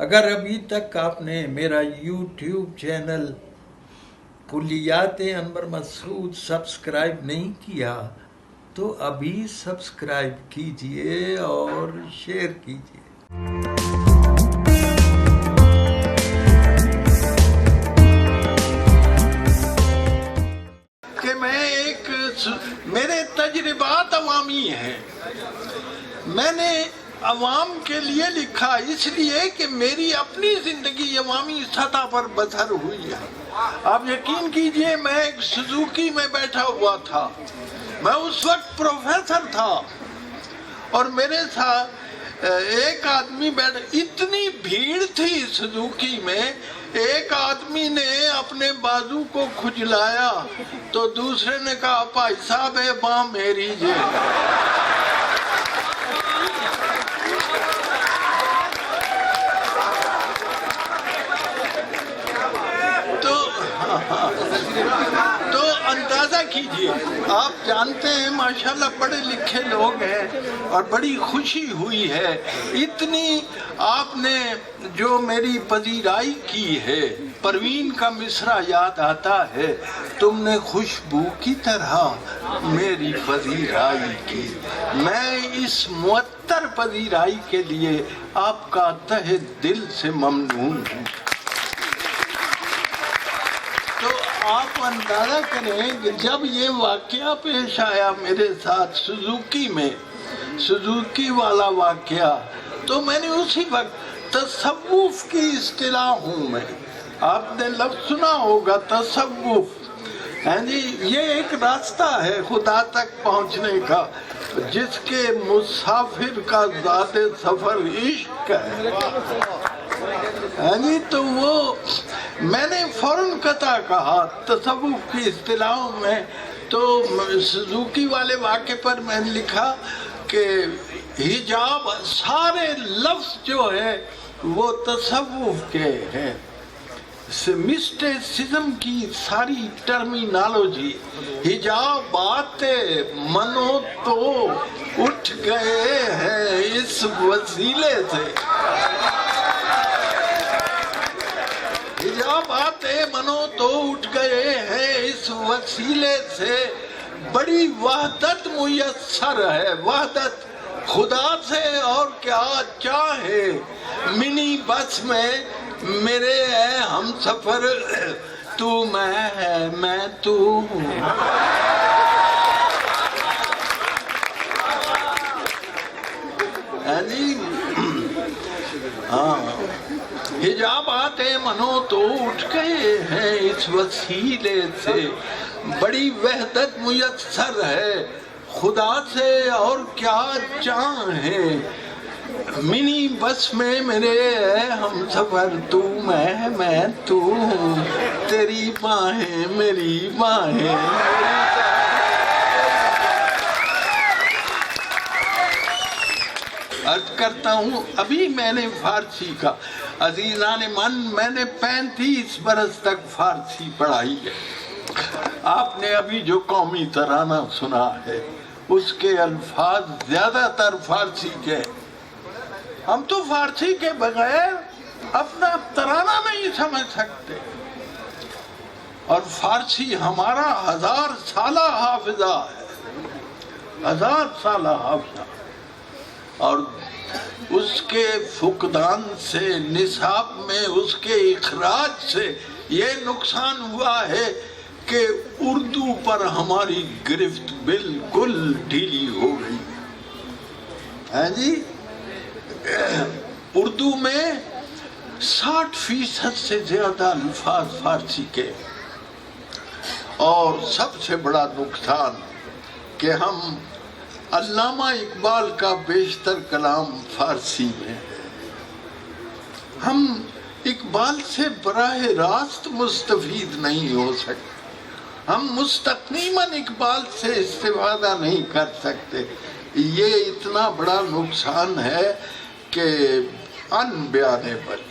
اگر ابھی تک آپ نے میرا یوٹیوب چینل کلیات انور مسعود سبسکرائب نہیں کیا تو ابھی سبسکرائب کیجئے اور شیئر کیجئے۔ کہ میرے تجربات عوامی ہیں، میں نے عوام کے لیے لکھا اس لیے کہ میری اپنی زندگی عوامی سطح پر بسر ہوئی ہے۔ آپ یقین کیجئے میں ایک سوزوکی میں بیٹھا ہوا تھا، میں اس وقت پروفیسر تھا اور میرے ساتھ ایک آدمی بیٹھا، اتنی بھیڑ تھی سوزوکی میں، ایک آدمی نے اپنے بازو کو کھجلایا تو دوسرے نے کہا بھائی صاحب ہے باں میری جے۔ تو اندازہ کیجئے، آپ جانتے ہیں ماشاءاللہ پڑھے لکھے لوگ ہیں اور بڑی خوشی ہوئی ہے، اتنی آپ نے جو میری پذیرائی کی ہے۔ پروین کا مصرع یاد آتا ہے، تم نے خوشبو کی طرح میری پذیرائی کی۔ میں اس معطر پذیرائی کے لیے آپ کا تہ دل سے ممنون ہوں۔ تو آپ اندازہ کریں کہ جب یہ واقعہ پیش آیا میرے ساتھ سوزوکی میں، سوزوکی والا واقعہ، تو میں نے اسی وقت تصوف کی اصطلاح ہوں میں، آپ نے لفظ سنا ہوگا تصوف، یہ ایک راستہ ہے خدا تک پہنچنے کا جس کے مسافر کا ذات سفر عشق ہے۔ تو وہ میں نے فوراً قطع کہا تصوف کی اصطلاحوں میں، تو سوزوکی والے واقعے پر میں نے لکھا کہ حجاب، سارے لفظ جو ہے وہ تصوف کے ہیں، مسٹیسزم کی ساری ٹرمینالوجی، حجاب آتے منو تو اٹھ گئے ہیں اس وسیلے سے، حجاب آتے منو تو اٹھ گئے ہیں اس وسیلے سے، بڑی وحدت میسر ہے، وحدت خدا سے اور کیا چاہے، منی بس میں میرے ہے ہم سفر، تو میں ہے میں تو ہوں۔ حجاب آتے منو تو اٹھ گئے ہیں اس وسیلے سے، بڑی وحدت میسر ہے خدا سے اور کیا چاہیں، منی بس میں میرے ہے ہم سفر، تو میں تو ہوں، تیری باہیں میری باہیں۔ عرض کرتا ہوں ابھی میں نے فارسی کا، عزیزان من، میں نے 35 برس تک فارسی پڑھائی ہے۔ آپ نے ابھی جو قومی ترانہ سنا ہے اس کے الفاظ زیادہ تر فارسی کے، ہم تو فارسی کے بغیر اپنا ترانہ نہیں سمجھ سکتے، اور فارسی ہمارا 1000 سالہ حافظہ ہے، 1000 سالہ حافظہ، اور اس کے فقدان سے، نصاب میں اس کے اخراج سے یہ نقصان ہوا ہے کہ اردو پر ہماری گرفت بالکل ڈھیلی ہو گئی ہے۔ اردو میں 60% سے زیادہ الفاظ فارسی کے، اور سب سے بڑا نقصان کہ ہم علامہ اقبال کا بیشتر کلام فارسی میں، ہم اقبال سے براہ راست مستفید نہیں ہو سکتے، ہم مستقیماً اقبال سے استفادہ نہیں کر سکتے، یہ اتنا بڑا نقصان ہے کہ انبیانیبل،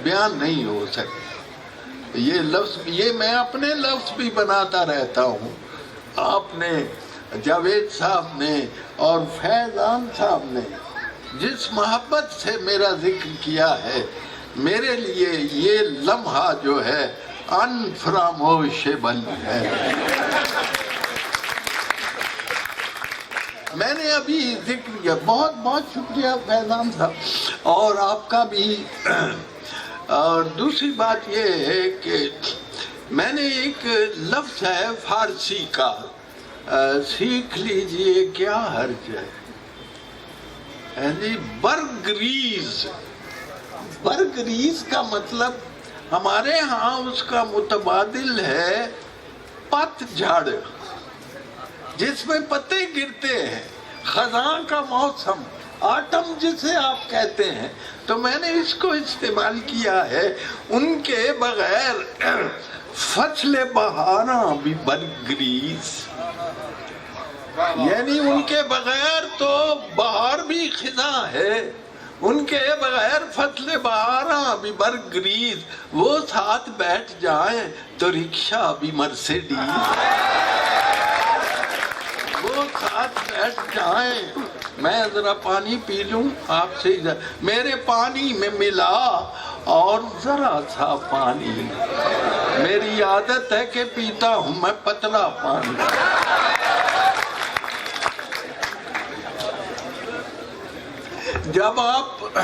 بیان نہیں ہو سکتا۔ یہ لفظ، یہ میں اپنے لفظ بھی بناتا رہتا ہوں، آپ نے، جاوید صاحب نے اور فیضان صاحب نے جس محبت سے میرا ذکر کیا ہے، میرے لیے یہ لمحہ جو ہے انفراموشیبل ہے۔ میں نے ابھی ذکر کیا، بہت بہت شکریہ فیضان صاحب، اور آپ کا بھی۔ اور دوسری بات یہ ہے کہ میں نے ایک لفظ ہے فارسی کا، سیکھ لیجئے کیا حرج ہے، برگریز۔ برگریز کا مطلب ہمارے ہاں اس کا متبادل ہے پت جھڑ، جس میں پتے گرتے ہیں، خزاں کا موسم، آٹم جسے آپ کہتے ہیں۔ تو میں نے اس کو استعمال کیا ہے، ان کے بغیر فصل بہاراں بھی برگریز، یعنی ان کے بغیر تو بہار بھی خزاں ہے، ان کے بغیر فصل بہاراں بھی برگریز، وہ ساتھ بیٹھ جائیں تو رکشہ بھی مرسیڈیز، وہ ساتھ بیٹھ جائیں۔ میں ذرا پانی پی لوں آپ سے، میرے پانی میں ملا اور ذرا سا پانی، میری عادت ہے کہ پیتا ہوں میں پتلا پانی۔ جب آپ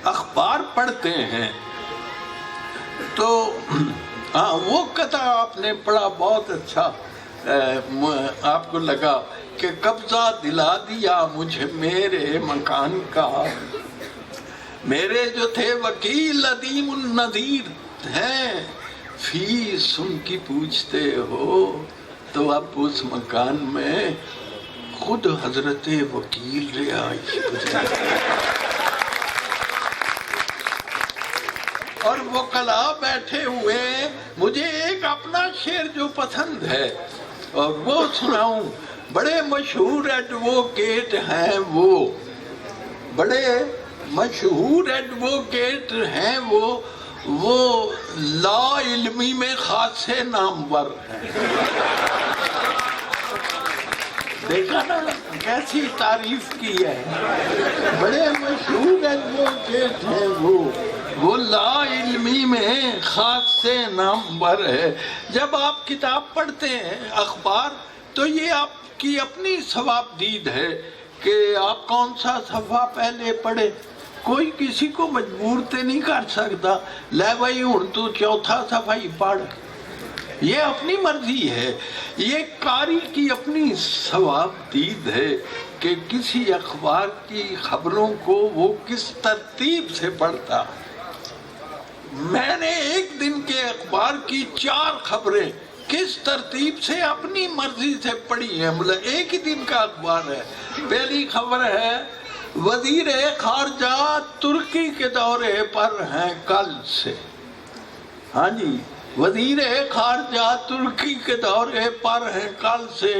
اخبار پڑھتے ہیں تو وہ قطعہ آپ نے پڑھا بہت اچھا، آپ کو لگا کہ قبضہ دلا دیا مجھے میرے مکان کا، میرے جو تھے وکیل عدیم النظیر ہیں، فیس ان کی پوچھتے ہو، تو اب اس مکان میں خود حضرت وکیل رہائش پذیر، اور وکلاء بیٹھے ہوئے۔ مجھے ایک اپنا شعر جو پسند ہے اور وہ سناؤں، بڑے مشہور ایڈووکیٹ ہیں وہ، بڑے مشہور ایڈووکیٹ ہیں وہ لا علمی میں خاصے نامور ہیں۔ دیکھا نا کیسی تعریف کی ہے، بڑے مشہور ایڈووکیٹ ہیں وہ لا علمی میں خاصے نامور ہے۔ جب آپ کتاب پڑھتے ہیں اخبار تو یہ آپ کی اپنی ثواب دید ہے کہ آپ کون سا صفحہ پہلے پڑھے، کوئی کسی کو مجبور تے نہیں کر سکتا، لے بھائی ہوں تو چوتھا صفحہ ہی پڑھ، یہ اپنی مرضی ہے، یہ قاری کی اپنی ثواب دید ہے کہ کسی اخبار کی خبروں کو وہ کس ترتیب سے پڑھتا۔ میں نے ایک دن کے اخبار کی 4 خبریں کس ترتیب سے اپنی مرضی سے پڑھی ہیں، مطلب ایک ہی دن کا اخبار ہے۔ پہلی خبر ہے وزیر خارجہ ترکی کے دورے پر ہیں کل سے، ہاں جی، وزیر خارجہ ترکی کے دورے پر ہیں کل سے،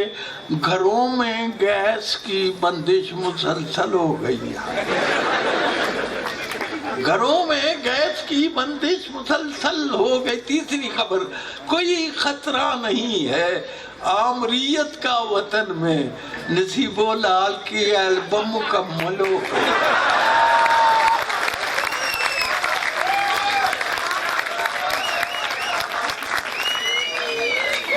گھروں میں گیس کی بندش مسلسل ہو گئی ہے، گھروں میں گیس کی بندش مسلسل ہو گئی۔ تیسری خبر، کوئی خطرہ نہیں ہے، آمریت کا وطن میں نصیب و لال کی البم مکمل ہو گئی۔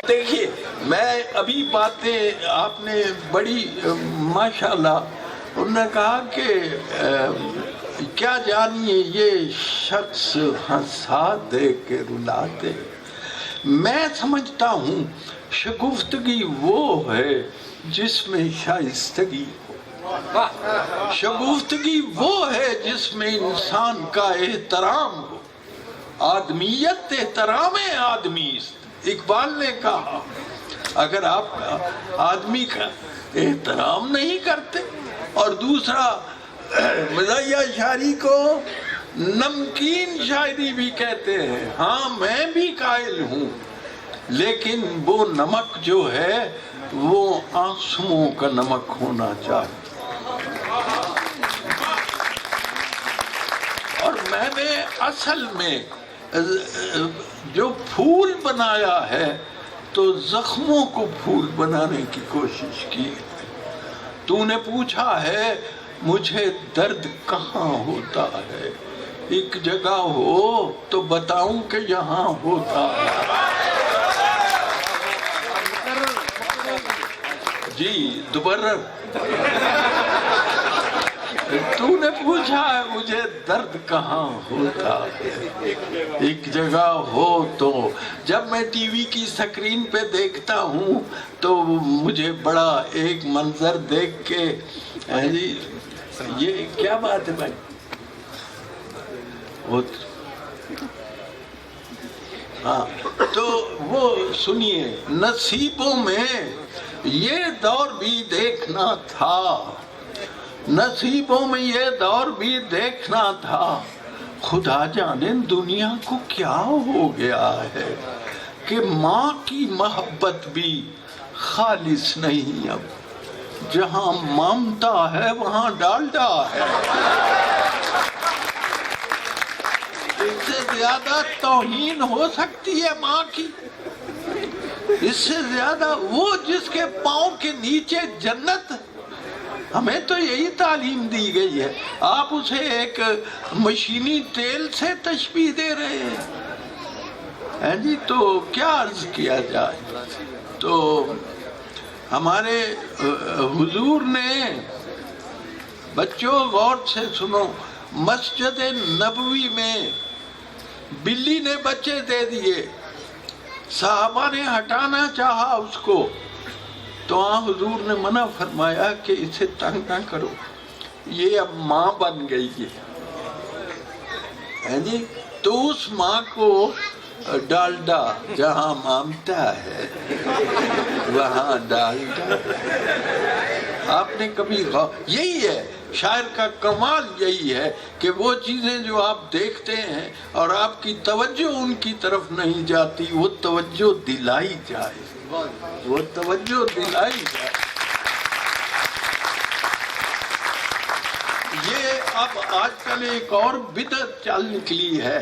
دیکھیے، میں ابھی باتیں آپ نے بڑی ماشاءاللہ، انہوں نے کہا کہ کیا جانیے یہ شخص ہنسا دے کے رلا دے۔ میں سمجھتا ہوں شگفتگی وہ ہے جس میں شائستگی ہو، شگفتگی وہ ہے جس میں انسان کا احترام ہو، آدمیت احترام آدمی۔ اقبال نے کہا اگر آپ آدمی کا احترام نہیں کرتے، اور دوسرا مزاحیہ شاعری کو نمکین شاعری بھی کہتے ہیں، ہاں میں بھی قائل ہوں، لیکن وہ نمک جو ہے وہ آنسوؤں کا نمک ہونا چاہیے۔ اور میں نے اصل میں جو پھول بنایا ہے تو زخموں کو پھول بنانے کی کوشش کی۔ تو نے پوچھا ہے مجھے درد کہاں ہوتا ہے، ایک جگہ ہو تو بتاؤں کہ یہاں ہوتا ہے۔ جی دوبارہ تو نے پوچھا ہے مجھے درد کہاں ہوتا ہے، ایک جگہ ہو تو۔ جب میں ٹی وی کی سکرین پہ دیکھتا ہوں تو مجھے بڑا ایک منظر دیکھ کے جی یہ کیا بات ہے بھائی، ہاں تو وہ سنیے، نصیبوں میں یہ دور بھی دیکھنا تھا، نصیبوں میں یہ دور بھی دیکھنا تھا، خدا جانے دنیا کو کیا ہو گیا ہے کہ ماں کی محبت بھی خالص نہیں، اب جہاں مامتا ہے وہاں ڈالڈا ہے۔ اس سے زیادہ توہین ہو سکتی ہے ماں کی؟ اس سے زیادہ وہ جس کے پاؤں کے نیچے جنت، ہمیں تو یہی تعلیم دی گئی ہے، آپ اسے ایک مشینی تیل سے تشبیہ دے رہے ہیں جی، تو کیا عرض کیا جائے۔ تو ہمارے حضور نے، بچوں غور سے سنو، مسجد نبوی میں بلی نے بچے دے دیے، صحابہ نے ہٹانا چاہا اس کو، تو حضور نے منع فرمایا کہ اسے تنگ نہ کرو، یہ اب ماں بن گئی ہے جی، تو اس ماں کو ڈالڈا، جہاں مامتا ہے وہاں ڈالڈا۔ آپ نے کبھی یہی ہے شاعر کا کمال، یہی ہے کہ وہ چیزیں جو آپ دیکھتے ہیں اور آپ کی توجہ ان کی طرف نہیں جاتی، وہ توجہ دلائی جائے، وہ توجہ دلائی جائے۔ یہ اب آج کل ایک اور بدعت چل نکلی ہے،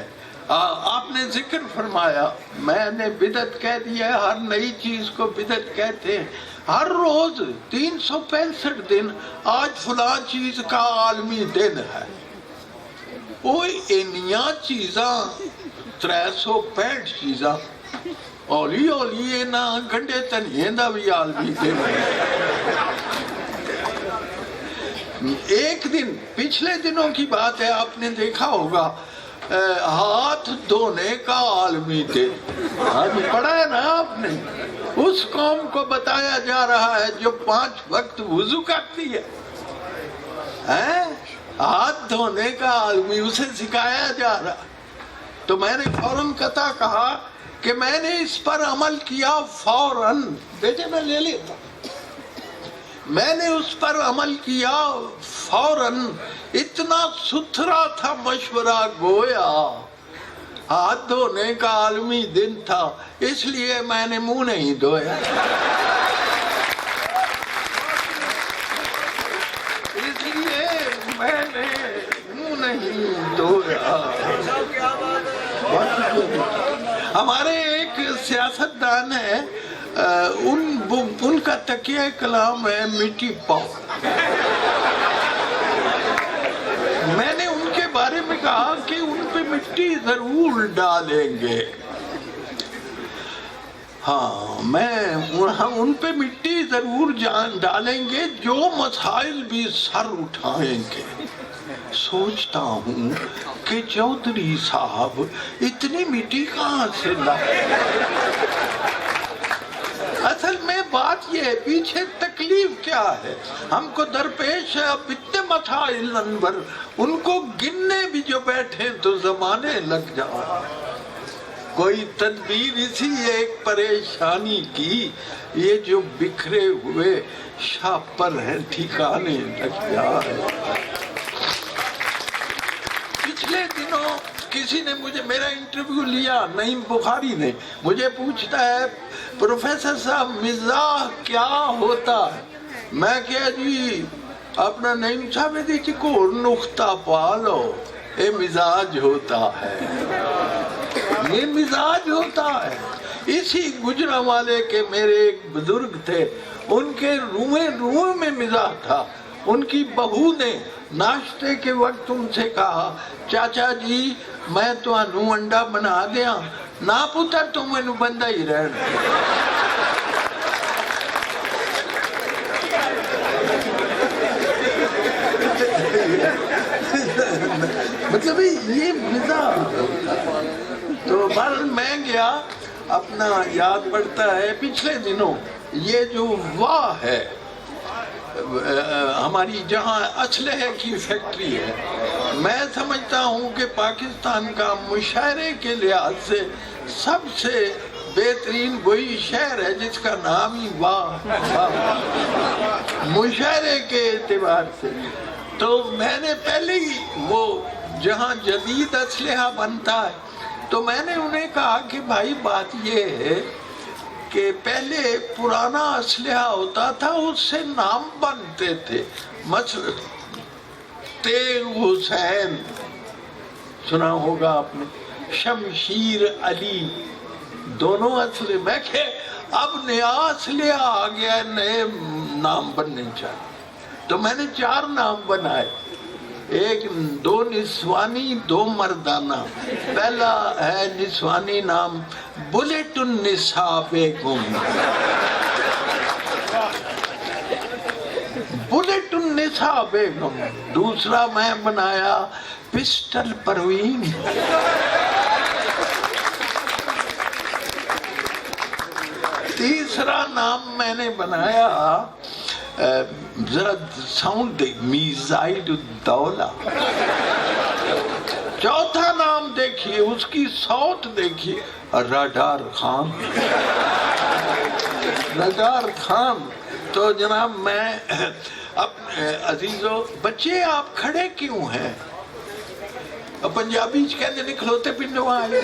آپ نے ذکر فرمایا، میں نے بدعت کہہ دیا ہے، ہر نئی چیز کو بدعت کہتے ہیں۔ ہر روز 365 دن آج فلاں چیز کا عالمی دن ہے، وہ انیاں چیزاں 365 چیزاں اولی اولی نہ گنڈے تنیے دا بھی عالمی دن ہے۔ ایک دن پچھلے دنوں کی بات ہے، آپ نے دیکھا ہوگا ہاتھ دھونے کا عالمی دن، پڑھا ہے نا آپ نے؟ اس قوم کو بتایا جا رہا ہے جو 5 وقت وضو کرتی ہے، ہاتھ دھونے کا عالمی اسے سکھایا جا رہا۔ تو میں نے فوراً قطع کہا کہ میں نے اس پر عمل کیا فوراً، بیٹے میں لے لیتا، میں نے اس پر عمل کیا فوراً، اتنا ستھرا تھا مشورہ، گویا ہاتھ دھونے کا عالمی دن تھا، اس لیے میں نے منہ نہیں دھویا، اس لیے میں نے منہ نہیں دھویا۔ ہمارے ایک سیاستدان ہے، ان کا تکیہ کلام ہے مٹی پاؤ۔ میں نے ان کے بارے میں کہا کہ ان پہ مٹی ضرور ڈالیں گے، ہاں میں ان پہ مٹی ضرور ڈالیں گے جو مسائل بھی سر اٹھائیں گے۔ سوچتا ہوں کہ چودھری صاحب اتنی مٹی کہاں سے لائے؟ اصل میں بات یہ ہے، پیچھے تکلیف کیا ہے؟ ہم کو درپیش ہے اب اتنے مسائل انور، ان کو گننے بھی جو بیٹھے تو زمانے لگ جائیں۔ کوئی تدبیر اسی ایک پریشانی کی، یہ جو بکھرے ہوئے شاپر ہیں ٹھکانے لگ جائے۔ پچھلے دنوں کسی نے میرا انٹرویو لیا، نعیم بخاری نے، مجھے پوچھتا ہے پروفیسر صاحب مزاح کیا ہوتا ہے؟ میں کہا جی اپنا نعیم صاحب دیکھیں کو نقطہ پالو، یہ مزاج ہوتا ہے، یہ مزاج ہوتا ہے۔ اسی گجرانوالے کے میرے ایک بزرگ تھے، ان کے روئے میں مزاح تھا، ان کی بہو نے ناشتے کے وقت ان سے کہا چاچا جی میں تمہوں انڈا بنا دیا نہ پتر تم مینوں بندہ ہی رہن مطلب یہ مزاح. تو بہرحال میں گیا اپنا یاد پڑتا ہے پچھلے دنوں یہ جو واہ ہے ہماری جہاں اسلحے کی فیکٹری ہے میں سمجھتا ہوں کہ پاکستان کا مشاعرے کے لحاظ سے سب سے بہترین وہی شہر ہے جس کا نام ہی واہ مشاعرے کے اعتبار سے. تو میں نے پہلے ہی وہ جہاں جدید اسلحہ بنتا ہے تو میں نے انہیں کہا کہ بھائی بات یہ ہے کہ پہلے پرانا اسلحہ ہوتا تھا اس سے نام بنتے تھے مثلا تیغ حسین سنا ہوگا آپ نے شمشیر علی دونوں اسلحے میں کہ اب نیا اسلحہ آ گیا ہے نئے نام بننے چاہیے تو میں نے 4 نام بنائے ایک 2 نسوانی 2 مردانہ. پہلا ہے نسوانی نام بلیٹ النساء بیگم بلیٹ النساء بیگم. دوسرا میں بنایا پسٹل پروین. تیسرا نام میں نے بنایا ذرا ساؤنڈ دے میزائل الدولہ. چوتھا نام دیکھیے اس کی صوت دیکھیے راڈار خان راڈار خان. تو جناب میں عزیزو بچے آپ کھڑے کیوں ہیں پنجابی کہتے نکلوتے پنڈوں آئے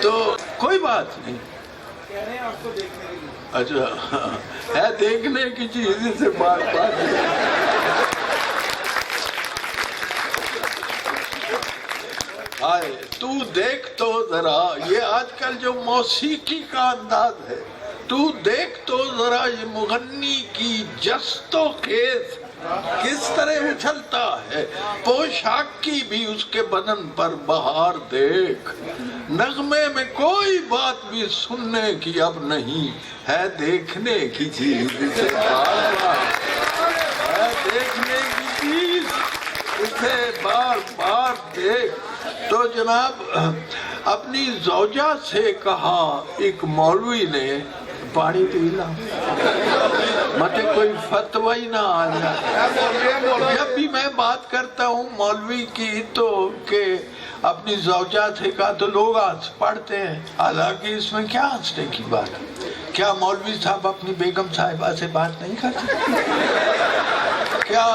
تو کوئی بات نہیں اچھا ہے دیکھنے کی چیز سے بات آئے تو دیکھ تو ذرا یہ آج کل جو موسیقی کا انداز ہے تو دیکھ تو ذرا یہ مغنی کی جست و خیز کس طرح اچھلتا ہے پوشاک کی بھی اس کے بدن پر بہار دیکھ نغمے میں کوئی بات بھی سننے کی اب نہیں ہے دیکھنے کی چیز اسے بار بار ہے دیکھنے کی چیز اسے بار بار دیکھ. تو جناب اپنی زوجہ سے کہا ایک مولوی نے پانی پیلا مجھے کوئی فتوی ہی نہ آ جائے. جب بھی میں بات کرتا ہوں مولوی کی تو کہ اپنی زوجہ سے کہا تو لوگ ہنس پڑتے ہیں حالانکہ اس میں کیا ہنسنے کی بات ہے. کیا مولوی صاحب اپنی بیگم صاحبہ سے بات نہیں کر سکتے؟ کیا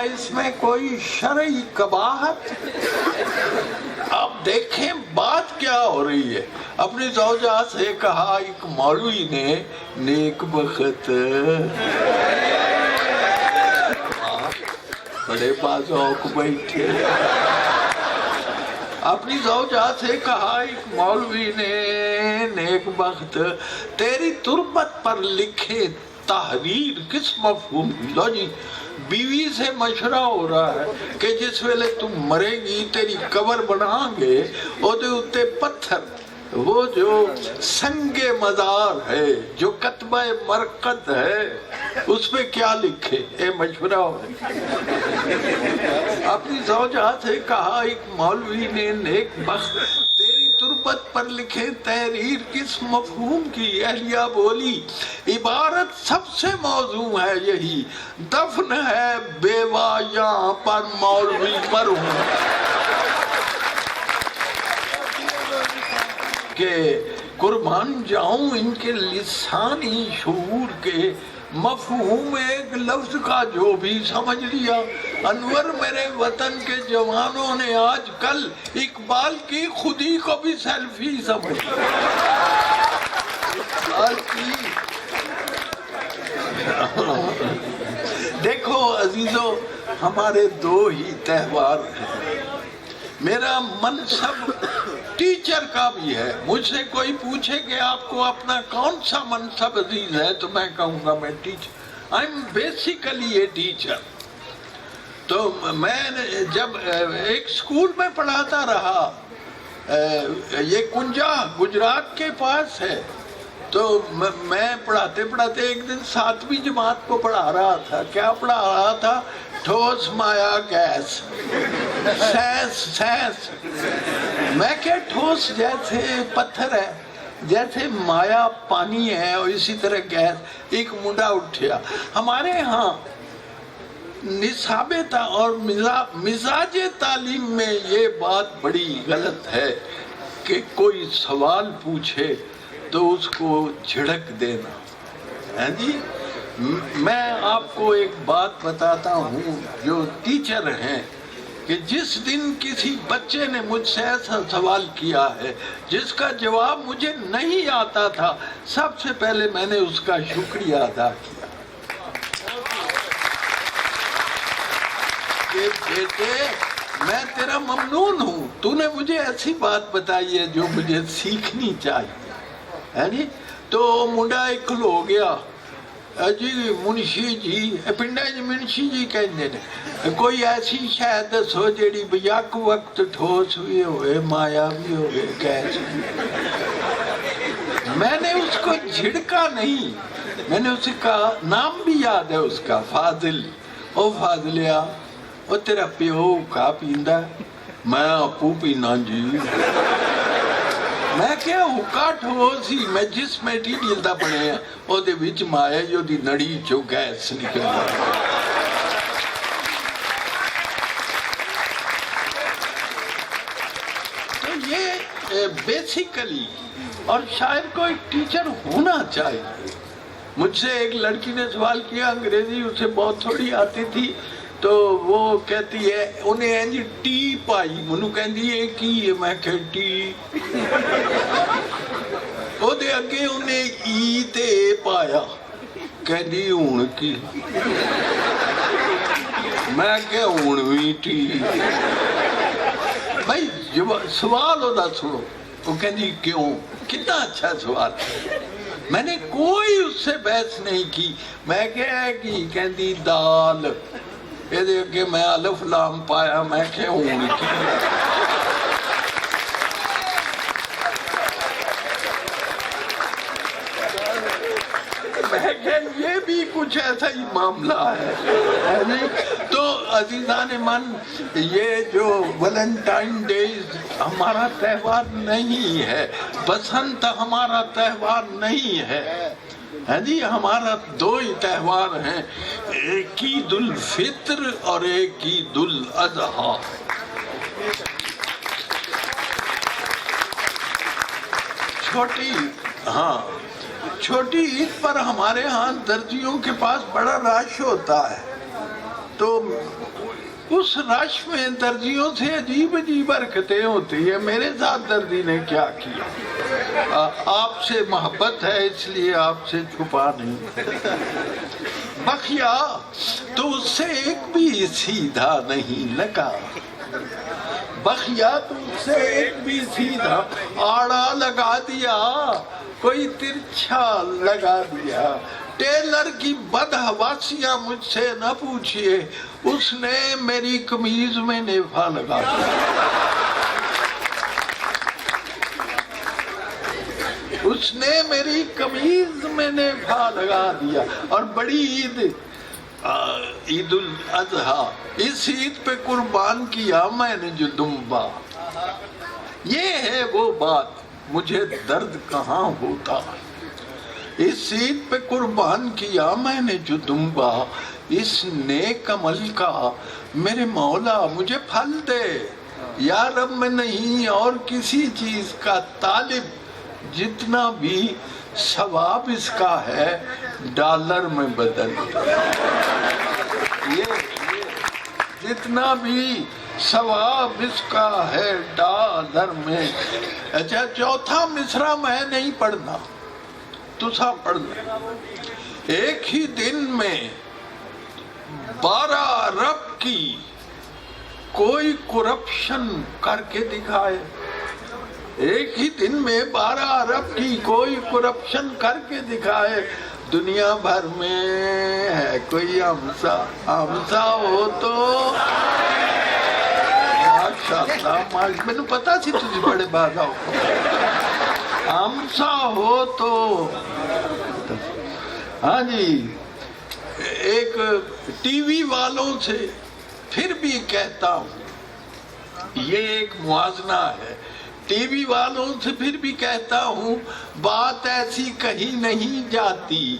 اس میں کوئی شرعی قباحت؟ آپ دیکھیں بات کیا ہو رہی ہے. اپنی زوجہ سے کہا ایک مولوی نے نیک بخت بڑے بازوق بیٹھے اپنی زوجہ سے کہا ایک مولوی نے نیک بخت تیری تربت پر لکھے تحریر کس مفہوم. لو جی بیوی سے مشورہ ہو رہا ہے کہ جس ویلے تم مرے گی تیری قبر بنا گے او دے اتے پتھر وہ جو سنگ مزار ہے جو کتبہ مرقد ہے اس پہ کیا لکھے اے مشورہ ہو. اپنی زوجہ سے کہا ایک مولوی نے نیک بخت تیری تربت پر لکھے تحریر کس مفہوم کی. اہلیہ بولی عبارت سب سے موضوع ہے یہی دفن ہے بیوہ یہاں پر مولوی مرحوم کہ قربان جاؤں ان کے لسانی شعور کے مفہوم ایک لفظ کا جو بھی سمجھ لیا. انور میرے وطن کے جوانوں نے آج کل اقبال کی خودی کو بھی سیلفی سمجھ اقبال کی. دیکھو عزیزو ہمارے 2 ہی تہوار ہیں. میرا منصب ٹیچر کا بھی ہے. مجھ سے کوئی پوچھے کہ آپ کو اپنا کون سا منصب عزیز ہے تو میں کہوں گا میں teacher. I am basically a teacher. تو میں جب ایک اسکول میں پڑھاتا رہا، یہ کنجا گجرات کے پاس ہے، تو میں پڑھاتے پڑھاتے ایک دن 7ویں جماعت کو پڑھا رہا تھا. کیا پڑھا رہا تھا؟ ٹھوس مایا گیس، سینس. میں کہ ٹھوس جیسے پتھر ہے، جیسے مایا پانی ہے، اور اسی طرح گیس. ایک منڈا اٹھیا. ہمارے ہاں نصاب اور مزاج تعلیم میں یہ بات بڑی غلط ہے کہ کوئی سوال پوچھے تو اس کو جھڑک دینا. ہاں جی، میں آپ کو ایک بات بتاتا ہوں جو ٹیچر ہیں، کہ جس دن کسی بچے نے مجھ سے ایسا سوال کیا ہے جس کا جواب مجھے نہیں آتا تھا، سب سے پہلے میں نے اس کا شکریہ ادا کیا کہ بیٹے میں تیرا ممنون ہوں، تو نے مجھے ایسی بات بتائی ہے جو مجھے سیکھنی چاہیے. تو منڈا ایک کھلو گیا. جی منشی جی، پنڈا جی منشی جی کہندے نے، کوئی ایسی شے دسو جیڑی بیک وقت ٹھوس بھی ہوئے، مایا بھی ہوئے، گیس بھی. میں نے اس کو جھڑکا نہیں، میں نے اسے کہا، نام بھی یاد ہے اس کا، فاضل. او فاضلیا، او تیرا پیو کا پیندا؟ میں اپو پینا جی. میں کیا حکا ٹھوس ہی، میں جس میٹیریل دا بنے ہیں او دے وچ مایا جو دی نڑی چو گیس نکل گیا. تو یہ بیسیکلی، اور شاید کوئی ٹیچر ہونا چاہیے. مجھ سے ایک لڑکی نے سوال کیا، انگریزی اسے بہت تھوڑی آتی تھی، تو وہ کہتی ہے انہیں جی ٹی پائی، منو کہندی ہے کی ہے، میں کہ ٹی. وہ دے اگے انہیں ای تے پایا، کہندی ہون کی. میں کہ ہون بھی ٹی. بھائی سوال ہوتا سنو. وہ کہندی کیوں؟ کتنا اچھا سوال. میں نے کوئی اس سے بحث نہیں کی. میں کہندی دال. یہ دیکھ کے میں الف لام پایا، میں کہ ہون کی. میں کہ یہ بھی کچھ ایسا ہی معاملہ ہے. تو عزیزان من، یہ جو ویلنٹائن ڈیز ہمارا تہوار نہیں ہے، بسنت ہمارا تہوار نہیں ہے. ہے جی، ہمارا دو ہی تہوار ہیں، ایک عید الفطر اور ایک عید الاضحیٰ. چھوٹی عید پر ہمارے ہاں درزیوں کے پاس بڑا رش ہوتا ہے. تو اس رش میں درزیوں سے عجیب عجیب حرکتیں ہوتی ہیں. میرے ساتھ درزی نے کیا کیا، آپ سے محبت ہے اس لیے آپ سے چھپا نہیں. بخیا تو اس سے ایک بھی سیدھا نہیں لگا. بخیا تو اس سے ایک بھی سیدھا آڑا لگا دیا، کوئی ترچھا لگا دیا. ٹیلر کی بدحواسیاں مجھ سے نہ پوچھئے، اس نے میری قمیض میں نیفا لگا دیا. اس نے میری قمیض میں نیفا لگا دیا. اور بڑی عید، عید الاضحیٰ، اس عید پہ قربان کیا میں نے جو دمبا. یہ ہے وہ بات، مجھے درد کہاں ہوتا. اس عید پہ قربان کیا میں نے جو دمبا، اس نیک عمل کا میرے مولا مجھے پھل دے. یا رب میں نہیں اور کسی چیز کا طالب، جتنا بھی ثواب اس کا ہے ڈالر میں بدل دے. جتنا بھی ثواب اس کا ہے ڈالر میں. اچھا، چوتھا مصرع میں نہیں پڑھنا، تو سا پڑھنا. ایک ہی دن میں 12 ارب کی کوئی کرپشن کر کے دکھائے. ایک ہی دن میں 12 ارب کی کوئی کرپشن کر کے دکھائے. دنیا بھر میں ہے کوئی ہمسا ہو تو ماشاءاللہ مینوں پتا سی تسی بڑے باغا ہو ہمسا ہو تو ہاں جی ایک ٹی وی والوں سے پھر بھی کہتا ہوں یہ ایک موازنہ ہے ٹی وی والوں سے پھر بھی کہتا ہوں بات ایسی کہیں نہیں جاتی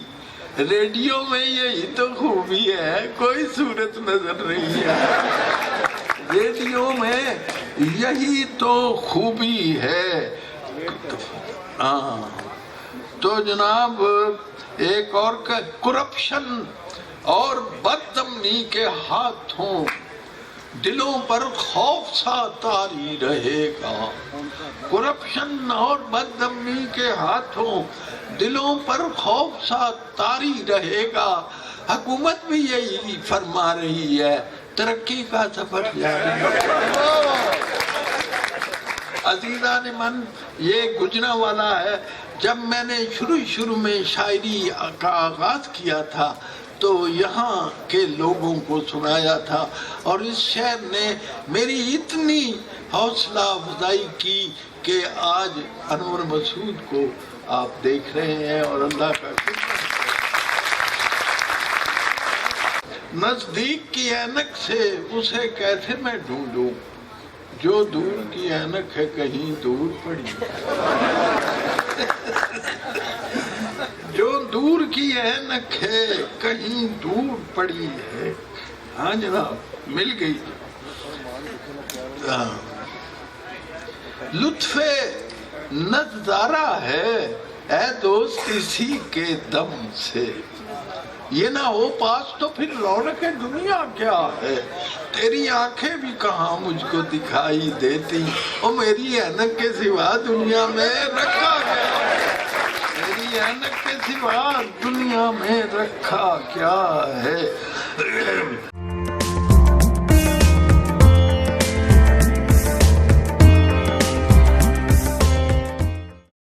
ریڈیو میں یہی تو خوبی ہے کوئی صورت نظر نہیں ہے ریڈیو میں یہی تو خوبی ہے تو جناب ایک اور کرپشن اور بدامنی کے ہاتھوں دلوں پر خوف سا طاری رہے گا کرپشن اور بدامنی کے ہاتھوں دلوں پر خوف سا طاری رہے گا حکومت بھی یہی فرما رہی ہے ترقی کا سفر جاری ہے عزیزان من یہ گجرانوالہ ہے جب میں نے شروع میں شاعری کا آغاز کیا تھا تو یہاں کے لوگوں کو سنایا تھا اور اس شعر نے میری اتنی حوصلہ افزائی کی کہ آج انور مسعود کو آپ دیکھ رہے ہیں اور اللہ کا شکر نزدیک کی اینک سے اسے کیسے میں ڈھونڈوں جو دور کی اینک ہے کہیں دور پڑی جو دور کی اینک ہے کہیں دور پڑی ہے ہاں جناب مل گئی لطف نظارہ ہے اے دوست اسی کے دم سے یہ نہ ہو پاس تو پھر رونق دنیا کیا ہے تیری آنکھیں بھی کہاں مجھ کو دکھائی دیتی اور میری اینک کے سوا دنیا میں رکھا گیا میری اینک کے سوا دنیا میں رکھا کیا ہے